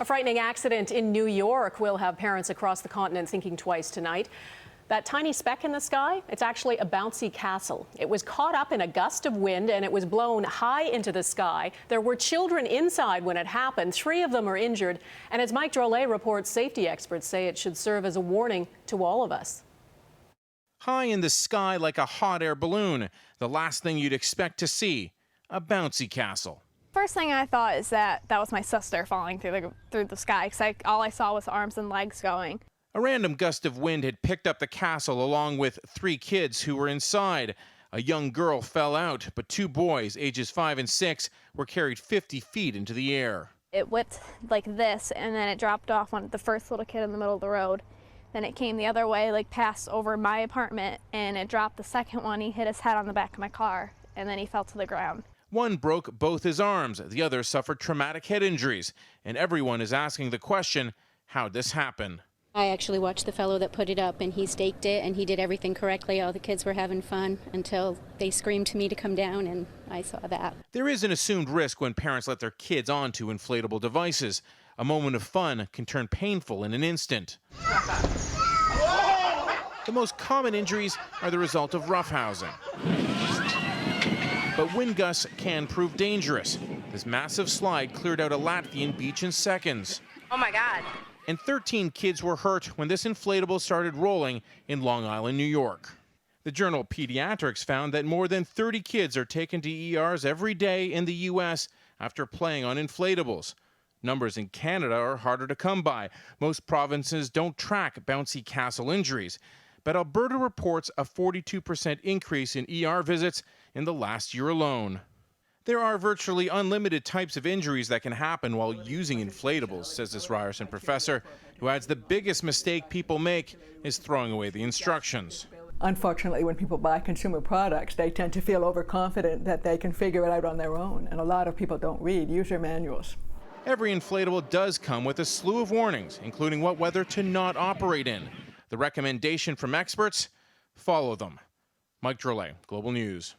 A frightening accident in New York will have parents across the continent thinking twice tonight. That tiny speck in the sky, it's actually a bouncy castle. It was caught up in a gust of wind and it was blown high into the sky. There were children inside when it happened. 3 of them are injured. And as Mike Drolet reports, safety experts say it should serve as a warning to all of us. High in the sky like a hot air balloon, the last thing you'd expect to see, a bouncy castle. First thing I thought is that was my sister falling through the sky, because all I saw was arms and legs going. A random gust of wind had picked up the castle along with 3 kids who were inside. A young girl fell out, but 2 boys, ages 5 and 6, were carried 50 feet into the air. It whipped like this, and then it dropped off on the first little kid in the middle of the road. Then it came the other way, like passed over my apartment, and it dropped the second one. He hit his head on the back of my car, and then he fell to the ground. One broke both his arms, the other suffered traumatic head injuries, and everyone is asking the question, how'd this happen? I actually watched the fellow that put it up, and he staked it, and he did everything correctly. All the kids were having fun until they screamed to me to come down, and I saw that. There is an assumed risk when parents let their kids onto inflatable devices. A moment of fun can turn painful in an instant. The most common injuries are the result of roughhousing. But wind gusts can prove dangerous. This massive slide cleared out a Latvian beach in seconds. Oh my God. And 13 kids were hurt when this inflatable started rolling in Long Island, New York. The journal Pediatrics found that more than 30 kids are taken to ERs every day in the U.S. after playing on inflatables. Numbers in Canada are harder to come by. Most provinces don't track bouncy castle injuries. But Alberta reports a 42% increase in ER visits in the last year alone. There are virtually unlimited types of injuries that can happen while using inflatables, says this Ryerson professor, who adds the biggest mistake people make is throwing away the instructions. Unfortunately, when people buy consumer products, they tend to feel overconfident that they can figure it out on their own, and a lot of people don't read user manuals. Every inflatable does come with a slew of warnings, including what weather to not operate in. The recommendation from experts, follow them. Mike Drolet, Global News.